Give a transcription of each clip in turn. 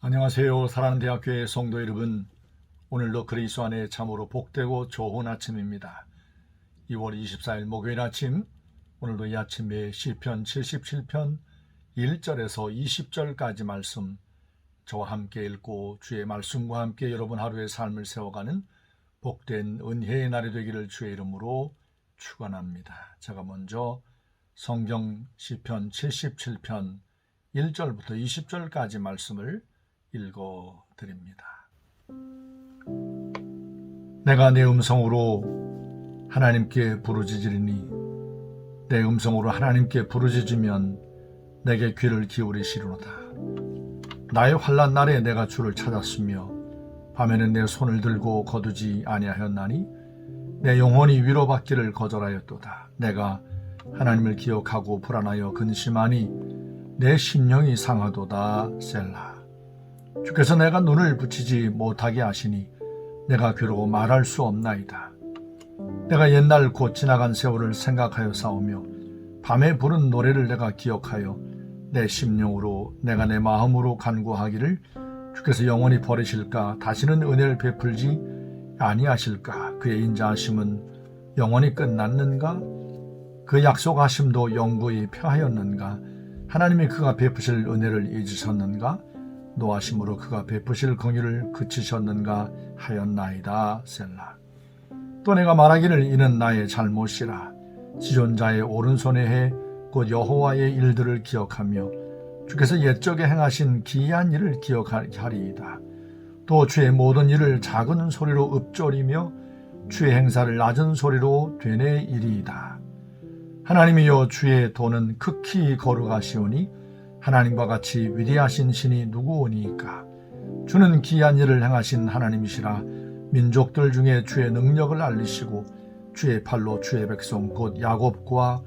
안녕하세요. 사랑하는 대학교의 성도 여러분, 오늘도 그리스도 안에 참으로 복되고 좋은 아침입니다. 2월 24일 목요일 아침, 오늘도 이 아침에 시편 77편 1절에서 20절까지 말씀 저와 함께 읽고 주의 말씀과 함께 여러분 하루의 삶을 세워가는 복된 은혜의 날이 되기를 주의 이름으로 축원합니다. 제가 먼저 성경 시편 77편 1절부터 20절까지 말씀을 읽어드립니다. 내가 내 음성으로 하나님께 부르짖으리니 내 음성으로 하나님께 부르짖으면 내게 귀를 기울이시리로다. 나의 환난 날에 내가 주를 찾았으며 밤에는 내 손을 들고 거두지 아니하였나니 내 영혼이 위로받기를 거절하였도다. 내가 하나님을 기억하고 불안하여 근심하니 내 심령이 상하도다. 셀라. 주께서 내가 눈을 붙이지 못하게 하시니 내가 괴로워 말할 수 없나이다. 내가 옛날 곧 지나간 세월을 생각하여 싸우며 밤에 부른 노래를 내가 기억하여 내 심령으로 내가 내 마음으로 간구하기를 주께서 영원히 버리실까 다시는 은혜를 베풀지 아니하실까. 그의 인자하심은 영원히 끝났는가? 그 약속하심도 영구히 펴하였는가? 하나님이 그가 베푸실 은혜를 잊으셨는가? 노하심으로 그가 베푸실 긍휼을 그치셨는가 하였나이다. 셀라. 또 내가 말하기를 이는 나의 잘못이라. 지존자의 오른손에 해 곧 여호와의 일들을 기억하며 주께서 옛적에 행하신 기이한 일을 기억하리이다. 또 주의 모든 일을 작은 소리로 읊조리며 주의 행사를 낮은 소리로 되뇌이리이다. 하나님이여 주의 도는 극히 거룩하시오니 하나님과 같이 위대하신 신이 누구오니까. 주는 기이한 일을 행하신 하나님이시라. 민족들 중에 주의 능력을 알리시고 주의 팔로 주의 백성 곧 야곱과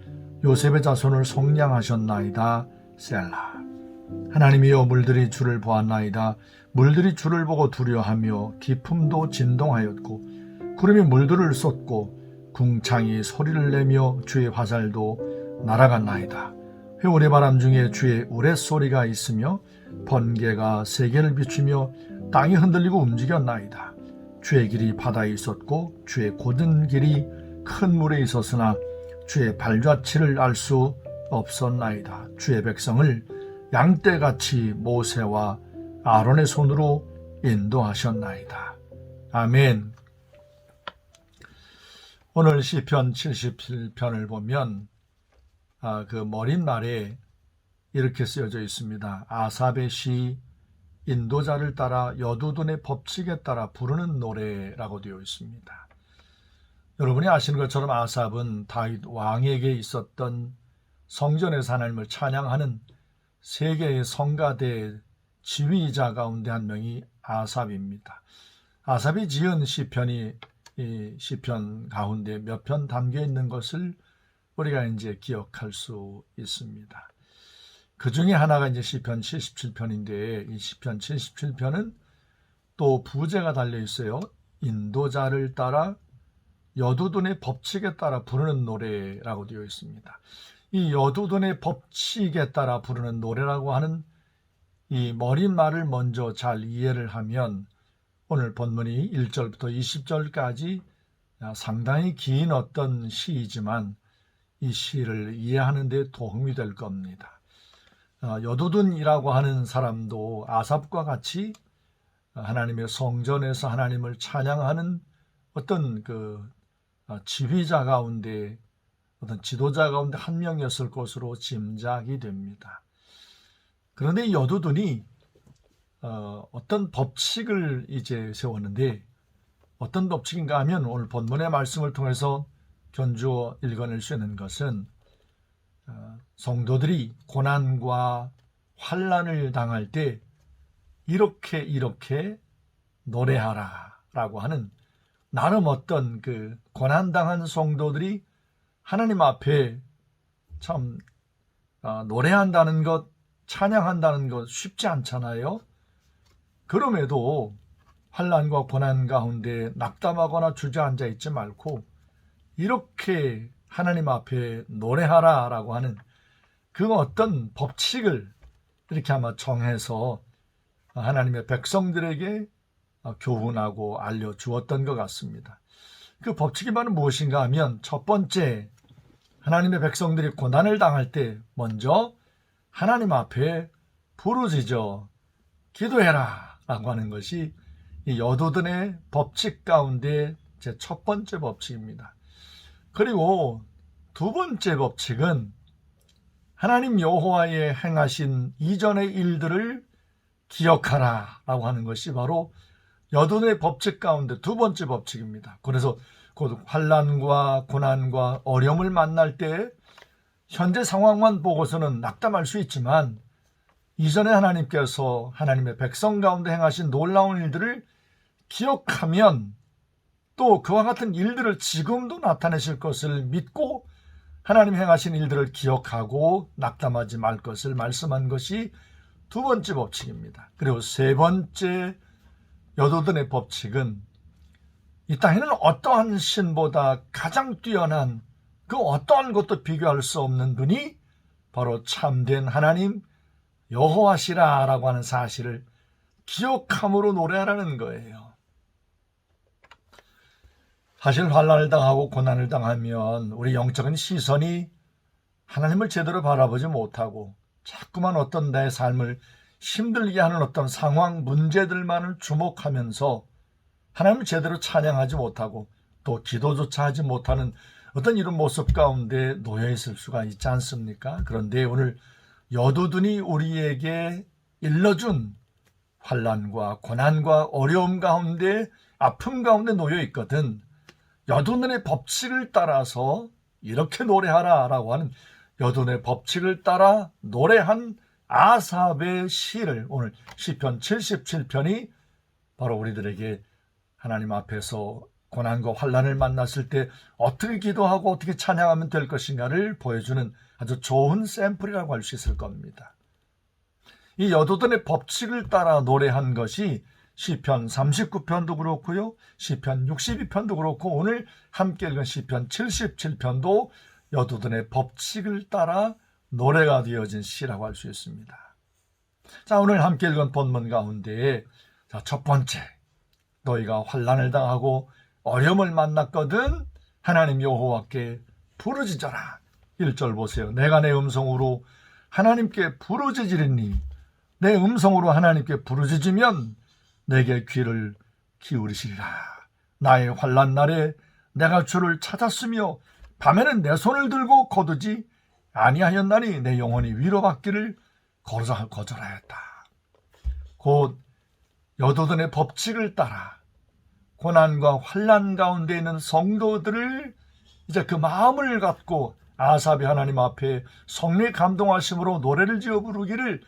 요셉의 자손을 속량하셨나이다. 셀라. 하나님이여 물들이 주를 보았나이다. 물들이 주를 보고 두려워하며 기품도 진동하였고 구름이 물들을 쏟고 궁창이 소리를 내며 주의 화살도 날아갔나이다. 회오리 바람 중에 주의 우레소리가 있으며 번개가 세계를 비추며 땅이 흔들리고 움직였나이다. 주의 길이 바다에 있었고 주의 곧은 길이 큰 물에 있었으나 주의 발자취를 알 수 없었나이다. 주의 백성을 양떼같이 모세와 아론의 손으로 인도하셨나이다. 아멘. 오늘 시편 77편을 보면 그 머릿말에 이렇게 쓰여져 있습니다. 아삽의 시, 인도자를 따라 여두둔의 법칙에 따라 부르는 노래라고 되어 있습니다. 여러분이 아시는 것처럼 아삽은 다윗 왕에게 있었던 성전에서 하나님을 찬양하는 세계의 성가대 지휘자 가운데 한 명이 아삽입니다. 아삽이 지은 시편이 이 시편 가운데 몇 편 담겨 있는 것을 우리가 이제 기억할 수 있습니다. 그 중에 하나가 이제 시편 77편인데 이 시편 77편은 또 부제가 달려 있어요. 인도자를 따라 여두둔의 법칙에 따라 부르는 노래라고 되어 있습니다. 이 여두둔의 법칙에 따라 부르는 노래라고 하는 이 머릿말을 먼저 잘 이해를 하면 오늘 본문이 1절부터 20절까지 상당히 긴 어떤 시이지만 이 시를 이해하는 데 도움이 될 겁니다. 여두둔이라고 하는 사람도 아삽과 같이 하나님의 성전에서 하나님을 찬양하는 어떤 그 지휘자 가운데 어떤 지도자 가운데 한 명이었을 것으로 짐작이 됩니다. 그런데 이 여두둔이 어떤 법칙을 이제 세웠는데 어떤 법칙인가 하면 오늘 본문의 말씀을 통해서 견주어 읽어낼 수 있는 것은 성도들이 고난과 환난을 당할 때 이렇게 노래하라 라고 하는 나름 어떤 그 고난당한 성도들이 하나님 앞에 참 노래한다는 것, 찬양한다는 것 쉽지 않잖아요. 그럼에도 환난과 고난 가운데 낙담하거나 주저앉아 있지 말고 이렇게 하나님 앞에 노래하라라고 하는 그 어떤 법칙을 이렇게 아마 정해서 하나님의 백성들에게 교훈하고 알려주었던 것 같습니다. 그 법칙이 바로 무엇인가 하면 첫 번째, 하나님의 백성들이 고난을 당할 때 먼저 하나님 앞에 부르짖어 기도해라 라고 하는 것이 이 여도든의 법칙 가운데 제 첫 번째 법칙입니다. 그리고 두 번째 법칙은 하나님 여호와의 행하신 이전의 일들을 기억하라 라고 하는 것이 바로 여도든의 법칙 가운데 두 번째 법칙입니다. 그래서 곧 환난과 고난과 어려움을 만날 때 현재 상황만 보고서는 낙담할 수 있지만 이전에 하나님께서 하나님의 백성 가운데 행하신 놀라운 일들을 기억하면 또 그와 같은 일들을 지금도 나타내실 것을 믿고 하나님 행하신 일들을 기억하고 낙담하지 말 것을 말씀한 것이 두 번째 법칙입니다. 그리고 세 번째 여도든의 법칙은 이 땅에는 어떠한 신보다 가장 뛰어난 그 어떠한 것도 비교할 수 없는 분이 바로 참된 하나님 여호와시라라고 하는 사실을 기억함으로 노래하라는 거예요. 사실 환난을 당하고 고난을 당하면 우리 영적인 시선이 하나님을 제대로 바라보지 못하고 자꾸만 어떤 내 삶을 힘들게 하는 어떤 상황, 문제들만을 주목하면서 하나님을 제대로 찬양하지 못하고 또 기도조차 하지 못하는 어떤 이런 모습 가운데 놓여 있을 수가 있지 않습니까? 그런데 오늘 여도든이 우리에게 일러준 환난과 고난과 어려움 가운데 아픔 가운데 놓여 있거든 여도든의 법칙을 따라서 이렇게 노래하라 라고 하는 여도든의 법칙을 따라 노래한 아삽의 시를 오늘 시편 77편이 바로 우리들에게 하나님 앞에서 고난과 환난을 만났을 때 어떻게 기도하고 어떻게 찬양하면 될 것인가를 보여주는 아주 좋은 샘플이라고 할 수 있을 겁니다. 이 여도든의 법칙을 따라 노래한 것이 시편 39편도 그렇고요. 시편 62편도 그렇고 오늘 함께 읽은 시편 77편도 여도든의 법칙을 따라 노래가 되어진 시라고 할 수 있습니다. 자, 오늘 함께 읽은 본문 가운데 첫 번째, 너희가 환난을 당하고 어려움을 만났거든 하나님 여호와께 부르짖어라. 1절 보세요. 내가 내 음성으로 하나님께 부르짖으리니 내 음성으로 하나님께 부르짖으면 내게 귀를 기울이시리라. 나의 환난 날에 내가 주를 찾았으며 밤에는 내 손을 들고 거두지 아니하였나니 내 영혼이 위로받기를 거절하였다. 곧 여도든의 법칙을 따라 고난과 환난 가운데 있는 성도들을 이제 그 마음을 갖고 아삽이 하나님 앞에 성령의 감동하심으로 노래를 지어 부르기를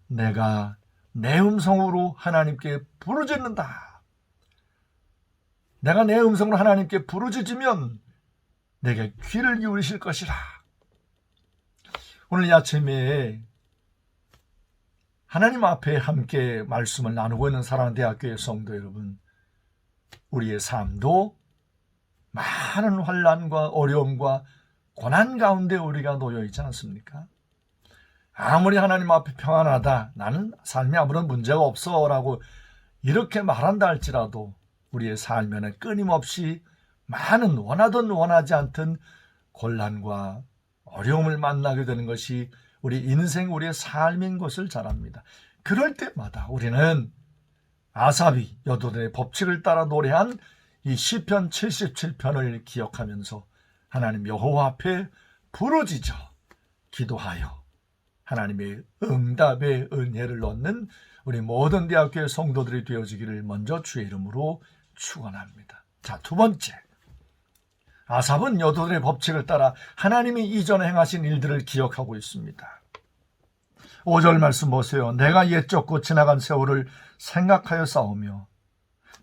내가 내 음성으로 하나님께 부르짖는다. 내가 내 음성으로 하나님께 부르짖으면 내게 귀를 기울이실 것이라. 오늘 이 아침에 하나님 앞에 함께 말씀을 나누고 있는 사랑하는 대학교의 성도 여러분, 우리의 삶도 많은 환난과 어려움과 고난 가운데 우리가 놓여 있지 않습니까? 아무리 하나님 앞에 평안하다, 나는 삶에 아무런 문제가 없어 라고 이렇게 말한다 할지라도 우리의 삶에는 끊임없이 많은 원하든 원하지 않든 곤란과 어려움을 만나게 되는 것이 우리 인생, 우리의 삶인 것을 잘 압니다. 그럴 때마다 우리는 아삽이 여도든의 법칙을 따라 노래한 이 시편 77편을 기억하면서 하나님 여호와 앞에 부르짖어 기도하여 하나님의 응답의 은혜를 얻는 우리 모든 대학교의 성도들이 되어지기를 먼저 주의 이름으로 축원합니다. 자, 두 번째, 아삽은 여도든의 법칙을 따라 하나님이 이전에 행하신 일들을 기억하고 있습니다. 5절 말씀 보세요. 내가 옛적고 지나간 세월을 생각하여 싸우며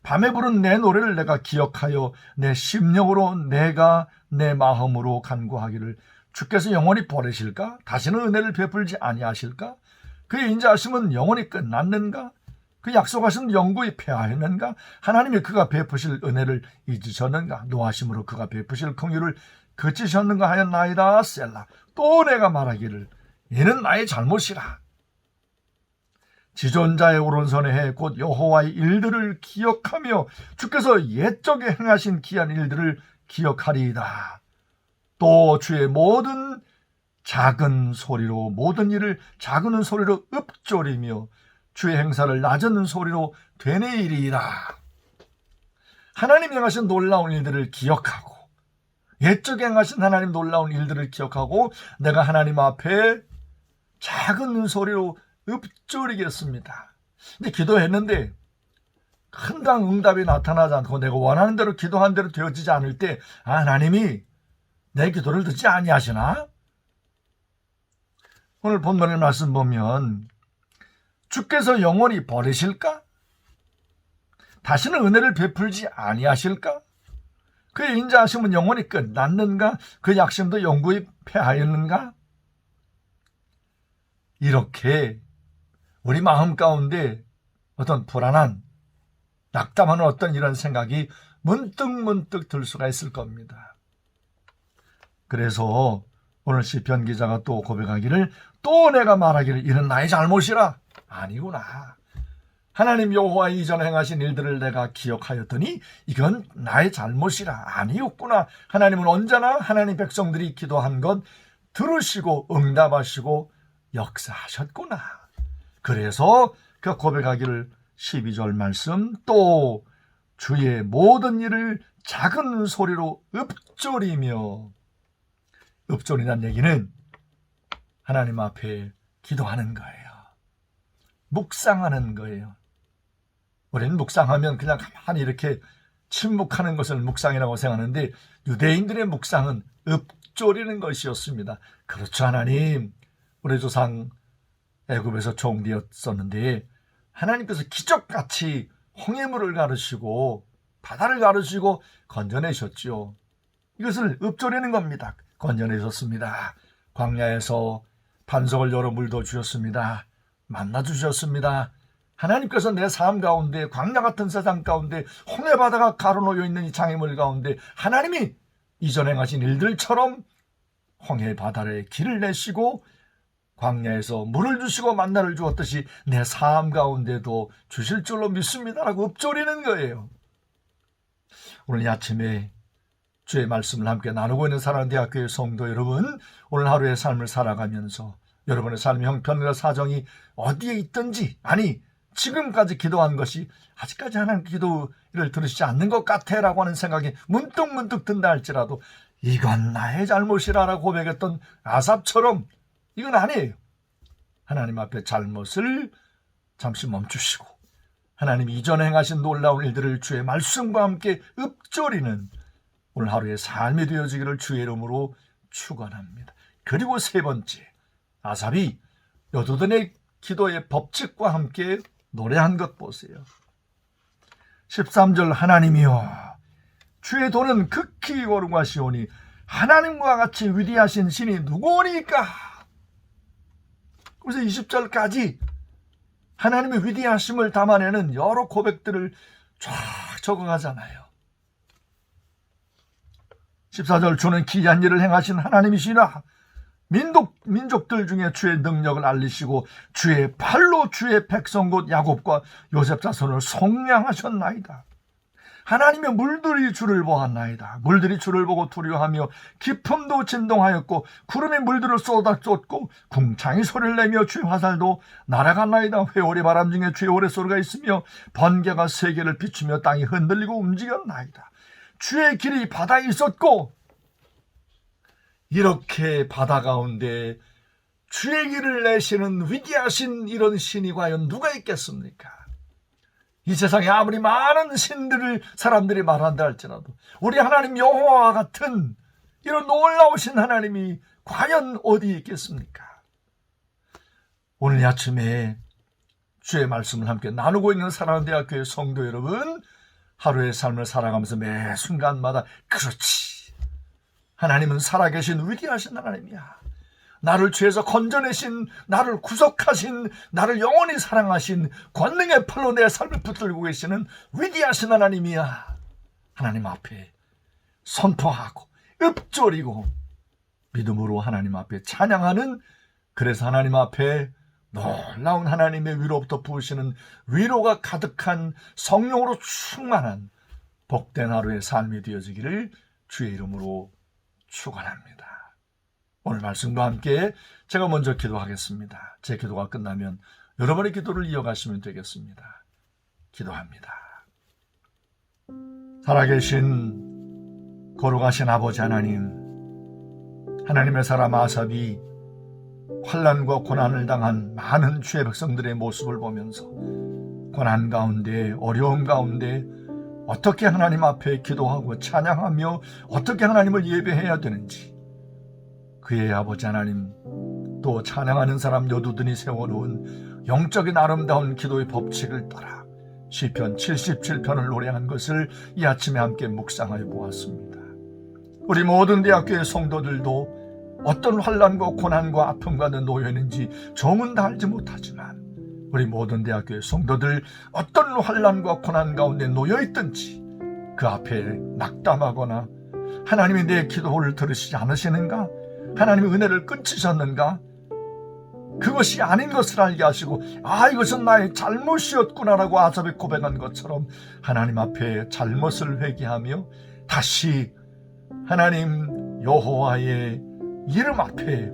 밤에 부른 내 노래를 내가 기억하여 내 심령으로 내가 내 마음으로 간구하기를 주께서 영원히 버리실까? 다시는 은혜를 베풀지 아니하실까? 그의 인자하심은 영원히 끝났는가? 그 약속하신 영구히 폐하였는가? 하나님이 그가 베푸실 은혜를 잊으셨는가? 노하심으로 그가 베푸실 긍휼을 그치셨는가 하였나이다. 셀라. 또 내가 말하기를 이는 나의 잘못이라. 지존자의 오른손에 해 곧 여호와의 일들을 기억하며 주께서 옛적에 행하신 기한 일들을 기억하리이다. 또 주의 모든 작은 소리로 모든 일을 작은 소리로 읊조리며 주의 행사를 낮은 소리로 되뇌이리이다. 하나님이 행하신 놀라운 일들을 기억하고 옛적에 행하신 하나님 놀라운 일들을 기억하고 내가 하나님 앞에 작은 소리로 읊조리겠습니다. 근데 기도했는데 큰당 응답이 나타나지 않고 내가 원하는 대로 기도한 대로 되어지지 않을 때 하나님이 내 기도를 듣지 아니하시나? 오늘 본문의 말씀 보면 주께서 영원히 버리실까? 다시는 은혜를 베풀지 아니하실까? 그의 인자하심은 영원히 끝났는가? 그 약심도 영구히 패하였는가? 이렇게 우리 마음 가운데 어떤 불안한 낙담하는 어떤 이런 생각이 문득 들 수가 있을 겁니다. 그래서 오늘 시편 기자가 또 고백하기를 또 내가 말하기를 이는 나의 잘못이라. 아니구나. 하나님 여호와 이전에 행하신 일들을 내가 기억하였더니 이건 나의 잘못이라. 아니었구나. 하나님은 언제나 하나님 백성들이 기도한 것 들으시고 응답하시고 역사하셨구나. 그래서 그 고백하기를 12절 말씀 또 주의 모든 일을 작은 소리로 읊조리며 읊조리란 얘기는 하나님 앞에 기도하는 거예요. 묵상하는 거예요. 우리는 묵상하면 그냥 가만히 이렇게 침묵하는 것을 묵상이라고 생각하는데 유대인들의 묵상은 읊조리는 것이었습니다. 그렇죠. 하나님, 우리 조상 애굽에서 종되었었는데 하나님께서 기적같이 홍해물을 가르시고 바다를 가르시고 건져내셨죠. 이것을 읊조리는 겁니다. 건져내셨습니다. 광야에서 반석을 열어 물도 주셨습니다. 만나 주셨습니다. 하나님께서 내 삶 가운데 광야 같은 세상 가운데 홍해 바다가 가로놓여 있는 이 장애물 가운데 하나님이 이전에 행하신 일들처럼 홍해 바다에 길을 내시고 광야에서 물을 주시고 만나를 주었듯이 내 삶 가운데도 주실 줄로 믿습니다라고 읊조리는 거예요. 오늘 이 아침에 주의 말씀을 함께 나누고 있는 사랑하는 대학교의 성도 여러분, 오늘 하루의 삶을 살아가면서 여러분의 삶의 형편과 사정이 어디에 있든지, 아니 지금까지 기도한 것이 아직까지 하나님 기도를 들으시지 않는 것 같아 라고 하는 생각이 문득 든다 할지라도 이건 나의 잘못이라고 고백했던 아삽처럼 이건 아니에요. 하나님 앞에 잘못을 잠시 멈추시고 하나님 이전에 행하신 놀라운 일들을 주의 말씀과 함께 읊조리는 오늘 하루의 삶이 되어지기를 주의 이름으로 축원합니다. 그리고 세 번째, 아삽이 여두둔의 기도의 법칙과 함께 노래한 것 보세요. 13절 하나님이여 주의 도는 극히 거룩하시오니 하나님과 같이 위대하신 신이 누구오니까. 그래서 20절까지 하나님의 위대하심을 담아내는 여러 고백들을 쫙 적어가잖아요. 14절 주는 기이한 일을 행하신 하나님이시라. 민족들 중에 주의 능력을 알리시고 주의 팔로 주의 백성 곧 야곱과 요셉 자손을 속량하셨나이다. 하나님의 물들이 주를 보았나이다. 물들이 주를 보고 두려워하며 깊음도 진동하였고 구름이 물들을 쏟았고 궁창이 소리를 내며 주의 화살도 날아갔나이다. 회오리 바람 중에 주의 오랫소리가 있으며 번개가 세계를 비추며 땅이 흔들리고 움직였나이다. 주의 길이 바다에 있었고 이렇게 바다 가운데 주의 길을 내시는 위대하신 이런 신이 과연 누가 있겠습니까? 이 세상에 아무리 많은 신들을 사람들이 말한다 할지라도 우리 하나님 여호와와 같은 이런 놀라우신 하나님이 과연 어디 있겠습니까? 오늘 아침에 주의 말씀을 함께 나누고 있는 사랑하는 대학교의 성도 여러분, 하루의 삶을 살아가면서 매 순간마다 그렇지, 하나님은 살아계신 위대하신 하나님이야. 나를 죄에서 건져내신, 나를 구속하신, 나를 영원히 사랑하신 권능의 팔로 내 삶을 붙들고 계시는 위대하신 하나님이야. 하나님 앞에 선포하고 읊조리고 믿음으로 하나님 앞에 찬양하는, 그래서 하나님 앞에 놀라운 하나님의 위로부터 부으시는 위로가 가득한 성령으로 충만한 복된 하루의 삶이 되어지기를 주의 이름으로 축원합니다. 오늘 말씀과 함께 제가 먼저 기도하겠습니다. 제 기도가 끝나면 여러분의 기도를 이어가시면 되겠습니다. 기도합니다. 살아계신 거룩하신 아버지 하나님, 하나님의 사람 아삽이 환난과 고난을 당한 많은 주의 백성들의 모습을 보면서 고난 가운데, 어려움 가운데 어떻게 하나님 앞에 기도하고 찬양하며 어떻게 하나님을 예배해야 되는지, 그의 아버지 하나님, 또 찬양하는 사람 여두둔이 세워놓은 영적인 아름다운 기도의 법칙을 따라 시편 77편을 노래한 것을 이 아침에 함께 묵상하여 보았습니다. 우리 모든 대학교의 성도들도 어떤 환난과 고난과 아픔과는 놓여있는지 정은 다 알지 못하지만, 우리 모든 대학교의 성도들 어떤 환난과 고난 가운데 놓여있든지 그 앞에 낙담하거나 하나님이 내 기도를 들으시지 않으시는가, 하나님의 은혜를 끊치셨는가, 그것이 아닌 것을 알게 하시고 이것은 나의 잘못이었구나라고 아삽이 고백한 것처럼 하나님 앞에 잘못을 회개하며 다시 하나님 여호와의 이름 앞에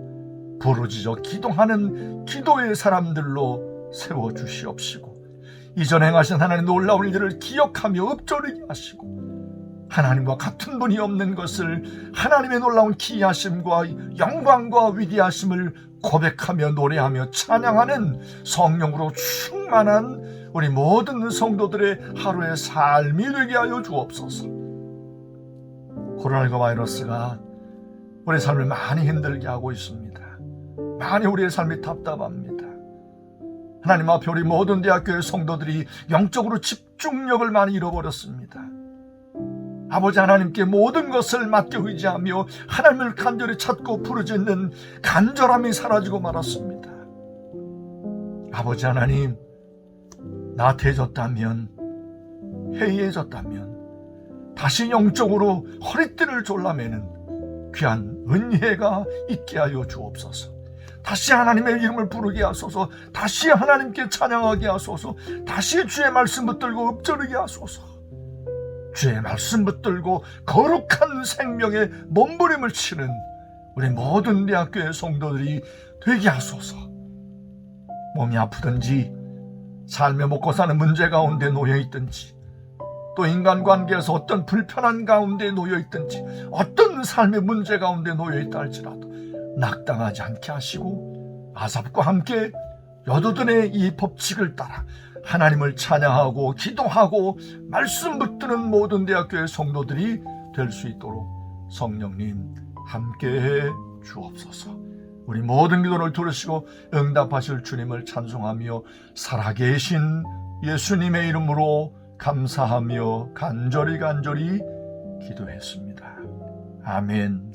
부르짖어 기도하는 기도의 사람들로 세워주시옵시고, 이전 행하신 하나님 놀라운 일을 기억하며 읊조리게 하시고, 하나님과 같은 분이 없는 것을, 하나님의 놀라운 기이하심과 영광과 위대하심을 고백하며 노래하며 찬양하는 성령으로 충만한 우리 모든 성도들의 하루의 삶이 되게 하여 주옵소서. 코로나19 바이러스가 우리 삶을 많이 힘들게 하고 있습니다. 많이 우리의 삶이 답답합니다. 하나님 앞에 우리 모든 대학교의 성도들이 영적으로 집중력을 많이 잃어버렸습니다. 아버지 하나님께 모든 것을 맡겨 의지하며 하나님을 간절히 찾고 부르짖는 간절함이 사라지고 말았습니다. 아버지 하나님, 나태해졌다면, 해이해졌다면 다시 영적으로 허리띠를 졸라매는 귀한 은혜가 있게 하여 주옵소서. 다시 하나님의 이름을 부르게 하소서. 다시 하나님께 찬양하게 하소서. 다시 주의 말씀 붙들고 읊조리게 하소서. 주의 말씀 붙들고 거룩한 생명의 몸부림을 치는 우리 모든 대학교의 성도들이 되게 하소서. 몸이 아프든지 삶에 먹고 사는 문제 가운데 놓여있든지, 또 인간관계에서 어떤 불편한 가운데 놓여있든지, 어떤 삶의 문제 가운데 놓여있다 할지라도 낙담하지 않게 하시고, 아삽과 함께 여두둔의 이 법칙을 따라 하나님을 찬양하고 기도하고 말씀 붙드는 모든 대학교의 성도들이 될 수 있도록 성령님 함께해 주옵소서. 우리 모든 기도를 들으시고 응답하실 주님을 찬송하며 살아계신 예수님의 이름으로 감사하며 간절히 기도했습니다. 아멘.